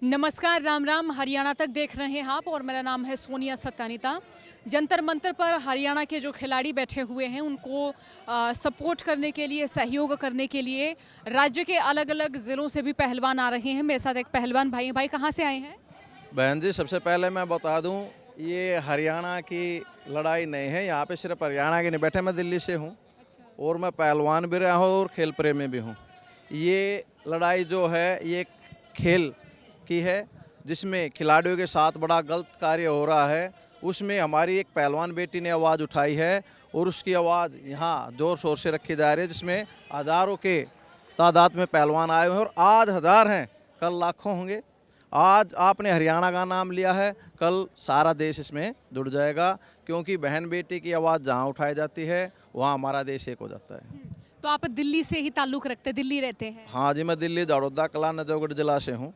नमस्कार, राम राम। हरियाणा तक देख रहे हैं आप और मेरा नाम है सोनिया सत्तानीता। जंतर मंतर पर हरियाणा के जो खिलाड़ी बैठे हुए हैं उनको सपोर्ट करने के लिए, सहयोग करने के लिए राज्य के अलग अलग ज़िलों से भी पहलवान आ रहे हैं। मेरे साथ एक पहलवान भाई हैं। भाई कहाँ से आए हैं? बहन जी, सबसे पहले मैं बता दूं, ये हरियाणा की लड़ाई नहीं है। यहाँ पे सिर्फ हरियाणा के नहीं बैठे, मैं दिल्ली से हूँ और मैं पहलवान भी रहा हूँ और खेल प्रेमी भी हूँ। ये लड़ाई जो है ये खेल की है, जिसमें खिलाड़ियों के साथ बड़ा गलत कार्य हो रहा है। उसमें हमारी एक पहलवान बेटी ने आवाज़ उठाई है और उसकी आवाज़ यहाँ ज़ोर शोर से रखी जा रही है, जिसमें हज़ारों के तादाद में पहलवान आए हुए हैं और आज हज़ार हैं, कल लाखों होंगे। आज आपने हरियाणा का नाम लिया है, कल सारा देश इसमें जुड़ जाएगा, क्योंकि बहन बेटी की आवाज़ जहाँ उठाई जाती है वहाँ हमारा देश एक हो जाता है। तो आप दिल्ली से ही ताल्लुक़ रखते, दिल्ली रहते हैं? हाँ जी, मैं दिल्ली झाड़ोदा कला नजफगढ़ जिला से हूँ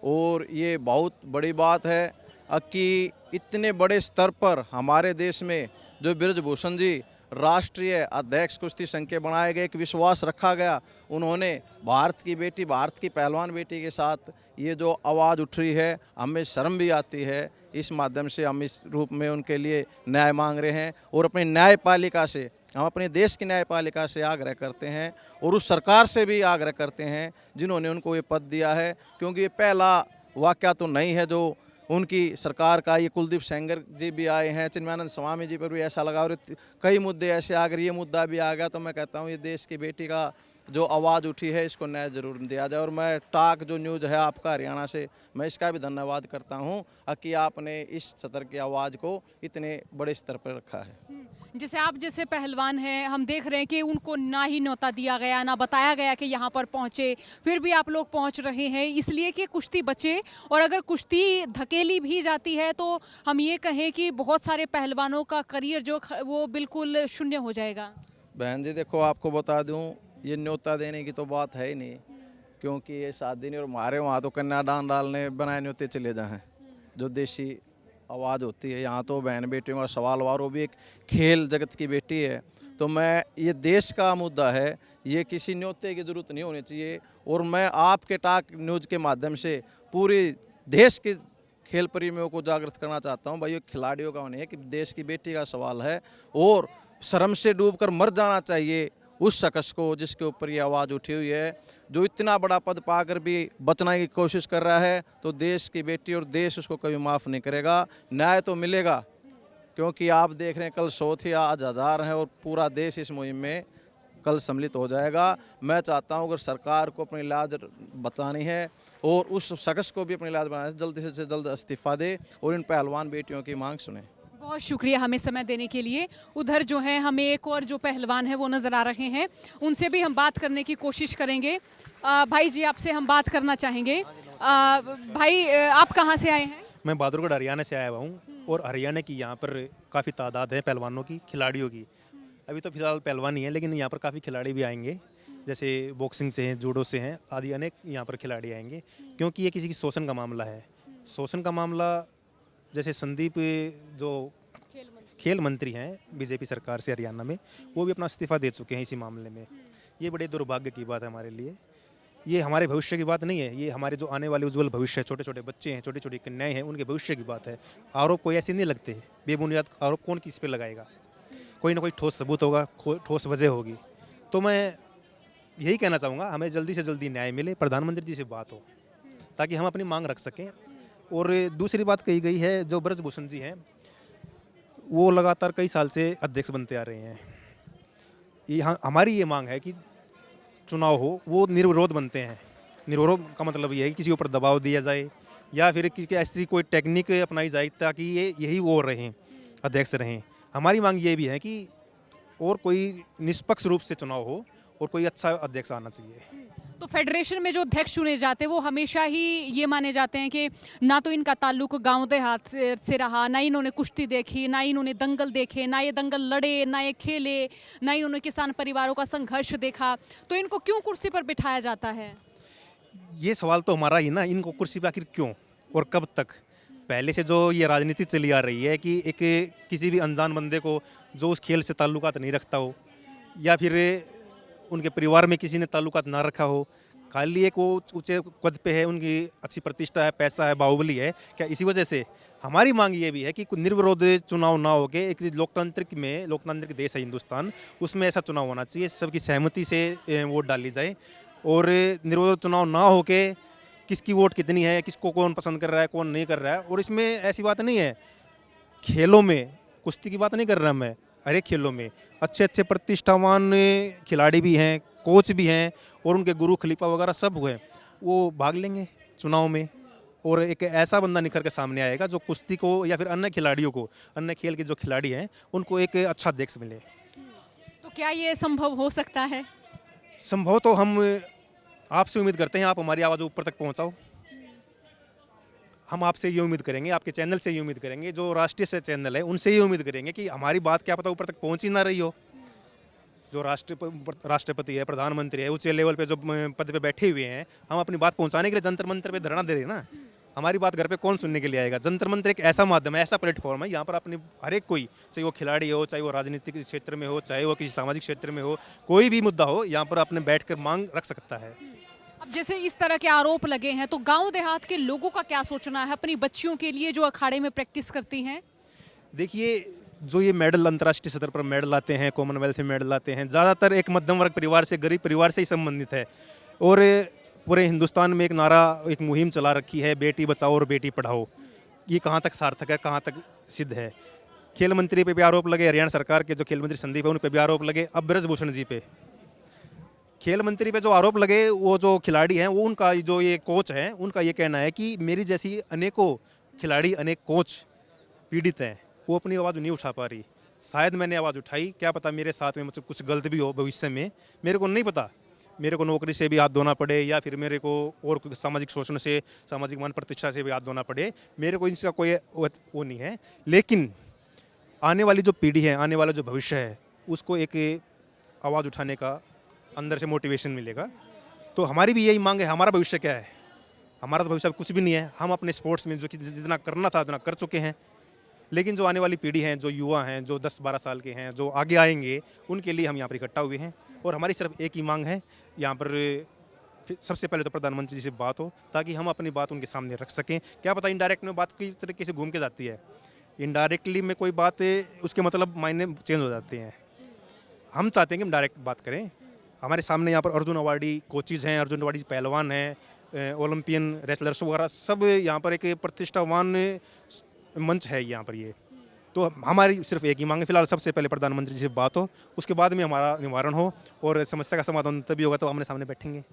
और ये बहुत बड़ी बात है कि इतने बड़े स्तर पर हमारे देश में जो बृजभूषण जी राष्ट्रीय अध्यक्ष कुश्ती संघ के बनाए गए, एक विश्वास रखा गया। उन्होंने भारत की बेटी, भारत की पहलवान बेटी के साथ ये जो आवाज़ उठ रही है, हमें शर्म भी आती है। इस माध्यम से हम इस रूप में उनके लिए न्याय मांग रहे हैं और अपनी न्यायपालिका से, हम अपने देश की न्यायपालिका से आग्रह करते हैं और उस सरकार से भी आग्रह करते हैं जिन्होंने उनको ये पद दिया है, क्योंकि ये पहला वाक़या तो नहीं है जो उनकी सरकार का। ये कुलदीप सेंगर जी भी आए हैं, चिन्मयानंद स्वामी जी पर भी ऐसा लगा और कई मुद्दे ऐसे अगर ये मुद्दा भी आ गया तो मैं कहता हूँ ये देश की बेटी का जो आवाज़ उठी है इसको न्याय जरूर दिया जाए। और मैं टाक जो न्यूज़ है आपका हरियाणा से, मैं इसका भी धन्यवाद करता हूँ कि आपने इस सतर की आवाज़ को इतने बड़े स्तर पर रखा है। जैसे आप जैसे पहलवान हैं, हम देख रहे हैं कि उनको ना ही न्योता दिया गया, ना बताया गया कि यहाँ पर पहुँचे, फिर भी आप लोग पहुँच रहे हैं इसलिए कि कुश्ती बचे। और अगर कुश्ती धकेली भी जाती है तो हम ये कहें कि बहुत सारे पहलवानों का करियर जो वो बिल्कुल शून्य हो जाएगा। बहन जी देखो, आपको बता दूं, ये न्योता देने की तो बात है ही नहीं, क्योंकि ये शादी नहीं। और हमारे वहाँ तो कन्यादान डालने बनाए न्योते चले जाएं, जो देसी आवाज़ होती है। यहाँ तो बहन बेटियों का सवाल हुआ और वो भी एक खेल जगत की बेटी है। तो मैं, ये देश का मुद्दा है, ये किसी न्योते की ज़रूरत नहीं होनी चाहिए। और मैं आपके टाक न्यूज़ के माध्यम से पूरे देश के खेल प्रेमियों को जागृत करना चाहता हूँ। भाई ये खिलाड़ियों का नहीं है कि देश की बेटी का सवाल है और शर्म से डूबकर मर जाना चाहिए उस शख्स को जिसके ऊपर ये आवाज़ उठी हुई है, जो इतना बड़ा पद पाकर भी बचने की कोशिश कर रहा है। तो देश की बेटी और देश उसको कभी माफ़ नहीं करेगा। न्याय तो मिलेगा, क्योंकि आप देख रहे हैं कल 100 थे, आज हज़ार हैं और पूरा देश इस मुहिम में कल सम्मिलित हो जाएगा। मैं चाहता हूं अगर सरकार को अपनी लाज बतानी है और उस शख्स को भी अपनी लाज बनानी है, जल्दी से जल्द इस्तीफा दे और इन पहलवान बेटियों की मांग सुने। बहुत शुक्रिया हमें समय देने के लिए। उधर जो है हमें एक और जो पहलवान है वो नज़र आ रहे हैं, उनसे भी हम बात करने की कोशिश करेंगे। भाई जी, आपसे हम बात करना चाहेंगे। भाई आप कहाँ से आए हैं? मैं बहादुरगढ़ हरियाणा से आया हुआ हूँ और हरियाणा की यहाँ पर काफ़ी तादाद है पहलवानों की, खिलाड़ियों की। अभी तो फिलहाल पहलवान ही है, लेकिन यहाँ पर काफ़ी खिलाड़ी भी आएंगे, जैसे बॉक्सिंग से हैं, जूडो से हैं, आदि अनेक यहाँ पर खिलाड़ी आएंगे, क्योंकि ये किसी की शोषण का मामला है। शोषण का मामला, जैसे संदीप जो खेल मंत्री हैं बीजेपी सरकार से हरियाणा में, वो भी अपना इस्तीफा दे चुके हैं इसी मामले में। ये बड़े दुर्भाग्य की बात है हमारे लिए। ये हमारे भविष्य की बात नहीं है, ये हमारे जो आने वाले उज्जवल भविष्य है, छोटे छोटे बच्चे हैं, छोटी छोटी कन्याएं हैं, उनके भविष्य की बात है। आरोप कोई ऐसे नहीं लगते, बेबुनियाद आरोप कौन किस पे लगाएगा? कोई ना कोई ठोस सबूत होगा, ठोस वजह होगी। तो मैं यही कहना चाहूँगा, हमें जल्दी से जल्दी न्याय मिले, प्रधानमंत्री जी से बात हो, ताकि हम अपनी मांग रख सकें। और दूसरी बात कही गई है, जो बृजभूषण जी हैं वो लगातार कई साल से अध्यक्ष बनते आ रहे हैं। हमारी ये मांग है कि चुनाव हो वो निर्विरोध बनते हैं। निर्विरोध का मतलब ये है कि किसी ऊपर दबाव दिया जाए या फिर किसी ऐसी कोई टेक्निक अपनाई जाए ताकि ये यही वो रहें, अध्यक्ष रहें। हमारी मांग ये भी है कि और कोई निष्पक्ष रूप से चुनाव हो और कोई अच्छा अध्यक्ष आना चाहिए। तो फेडरेशन में जो अध्यक्ष चुने जाते हैं वो हमेशा ही ये माने जाते हैं कि ना तो इनका ताल्लुक गांव देहात से रहा, ना इन्होंने कुश्ती देखी, ना इन्होंने दंगल देखे, ना ये दंगल लड़े, ना ये खेले, ना इन्होंने किसान परिवारों का संघर्ष देखा। तो इनको क्यों कुर्सी पर बिठाया जाता है? ये सवाल तो हमारा ही ना, इनको कुर्सी पर आखिर क्यों और कब तक? पहले से जो ये राजनीति चली आ रही है कि एक किसी भी अनजान बंदे को जो उस खेल से ताल्लुकात नहीं रखता हो या फिर उनके परिवार में किसी ने ताल्लुकात ना रखा हो, खाली एक वो ऊंचे पद पे है, उनकी अच्छी प्रतिष्ठा है, पैसा है, बाहुबली है, क्या इसी वजह से? हमारी मांग ये भी है कि कोई निर्विरोध चुनाव ना हो के एक लोकतांत्रिक देश है हिंदुस्तान, उसमें ऐसा चुनाव होना चाहिए, सबकी सहमति से वोट डाली जाए और निर्विरोध चुनाव ना हो के किसकी वोट कितनी है, किसको कौन पसंद कर रहा है, कौन नहीं कर रहा है। और इसमें ऐसी बात नहीं है, खेलों में कुश्ती की बात नहीं कर रहा मैं, हर एक खेलों में अच्छे अच्छे प्रतिष्ठावान खिलाड़ी भी हैं, कोच भी हैं और उनके गुरु खलीफा वगैरह सब हुए, वो भाग लेंगे चुनाव में और एक ऐसा बंदा निखर के सामने आएगा जो कुश्ती को या फिर अन्य खिलाड़ियों को, अन्य खेल के जो खिलाड़ी हैं उनको एक अच्छा देख मिले। तो क्या ये संभव हो सकता है? संभव तो हम आपसे उम्मीद करते हैं, आप हमारी आवाज़ ऊपर तक पहुंचाओ। हम आपसे ये उम्मीद करेंगे, आपके चैनल से ये उम्मीद करेंगे, जो राष्ट्रीय से चैनल है उनसे ये उम्मीद करेंगे कि हमारी बात क्या पता ऊपर तक पहुंच ही ना रही हो। जो राष्ट्रपति है, प्रधानमंत्री है, ऊंचे लेवल पे जो पद पे बैठे हुए हैं, हम अपनी बात पहुंचाने के लिए जंतर मंतर पे धरना दे रहे हैं ना। हमारी बात घर पे कौन सुनने के लिए आएगा? जंतर मंतर एक ऐसा माध्यम है, ऐसा प्लेटफॉर्म है, यहाँ पर अपनी हर एक कोई, चाहे वो खिलाड़ी हो, चाहे वो राजनीतिक क्षेत्र में हो, चाहे वो किसी सामाजिक क्षेत्र में हो, कोई भी मुद्दा हो, यहाँ पर अपने बैठ कर मांग रख सकता है। अब जैसे इस तरह के आरोप लगे हैं तो गांव देहात के लोगों का क्या सोचना है अपनी बच्चियों के लिए जो अखाड़े में प्रैक्टिस करती हैं? देखिए, जो ये मेडल अंतर्राष्ट्रीय स्तर पर मेडल आते हैं, कॉमनवेल्थ में मेडल आते हैं, ज़्यादातर एक मध्यम वर्ग परिवार से, गरीब परिवार से ही संबंधित है। और पूरे हिंदुस्तान में एक नारा, एक मुहिम चला रखी है, बेटी बचाओ और बेटी पढ़ाओ। ये कहाँ तक सार्थक है, कहाँ तक सिद्ध है? खेल मंत्री पे भी आरोप लगे, हरियाणा सरकार के जो खेल मंत्री संदीप है उन पे भी आरोप लगे, अब ब्रजभूषण जी पे खेल मंत्री पे जो आरोप लगे, वो जो खिलाड़ी हैं, वो उनका जो ये कोच हैं, उनका ये कहना है कि मेरी जैसी अनेकों खिलाड़ी, अनेक कोच पीड़ित हैं, वो अपनी आवाज़ नहीं उठा पा रही। शायद मैंने आवाज़ उठाई, क्या पता मेरे साथ में मतलब कुछ गलत भी हो भविष्य में, मेरे को नहीं पता। मेरे को नौकरी से भी हाथ धोना पड़े या फिर मेरे को और कुछ सामाजिक शोषण से, सामाजिक मान प्रतिष्ठा से भी हाथ धोना पड़े, मेरे को इनका कोई वो नहीं है। लेकिन आने वाली जो पीढ़ी है, आने वाला जो भविष्य है, उसको एक आवाज़ उठाने का अंदर से मोटिवेशन मिलेगा। तो हमारी भी यही मांग है। हमारा भविष्य क्या है? हमारा तो भविष्य कुछ भी नहीं है। हम अपने स्पोर्ट्स में जो कि जितना करना था उतना कर चुके हैं, लेकिन जो आने वाली पीढ़ी है, जो युवा हैं, जो 10-12 साल के हैं, जो आगे आएंगे, उनके लिए हम यहाँ पर इकट्ठा हुए हैं और हमारी सिर्फ एक ही मांग है, यहाँ पर सबसे पहले तो प्रधानमंत्री जी से बात हो ताकि हम अपनी बात उनके सामने रख सकें। क्या पता इनडायरेक्ट में बात किस तरीके से घूम के जाती है, इनडायरेक्टली में कोई बात उसके मतलब मायने चेंज हो जाते हैं। हम चाहते हैं कि हम डायरेक्ट बात करें। हमारे सामने यहाँ पर अर्जुन अवार्डी कोचेज़ हैं, अर्जुन अवार्डी पहलवान हैं, ओलंपियन रेसलर्स वगैरह सब यहाँ पर एक प्रतिष्ठावान मंच है यहाँ पर ये। तो हमारी सिर्फ एक ही मांग है फिलहाल, सबसे पहले प्रधानमंत्री जी से बात हो, उसके बाद में हमारा निवारण हो और समस्या का समाधान तभी होगा तो आमने सामने बैठेंगे।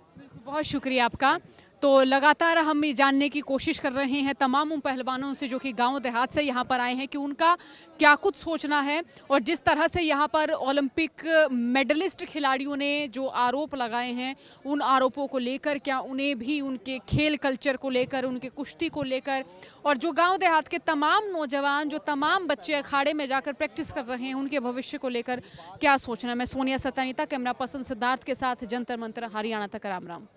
बहुत शुक्रिया आपका। तो लगातार हम ये जानने की कोशिश कर रहे हैं तमाम उन पहलवानों से जो कि गांव देहात से यहाँ पर आए हैं कि उनका क्या कुछ सोचना है। और जिस तरह से यहाँ पर ओलंपिक मेडलिस्ट खिलाड़ियों ने जो आरोप लगाए हैं, उन आरोपों को लेकर क्या उन्हें भी उनके खेल कल्चर को लेकर, उनके कुश्ती को लेकर, और जो गाँव देहात के तमाम नौजवान, जो तमाम बच्चे अखाड़े में जाकर प्रैक्टिस कर रहे हैं, उनके भविष्य को लेकर क्या सोचना है। मैं सोनिया सतानीता, कैमरा पर्सन सिद्धार्थ के साथ, जंतर मंतर, हरियाणा तक। राम राम।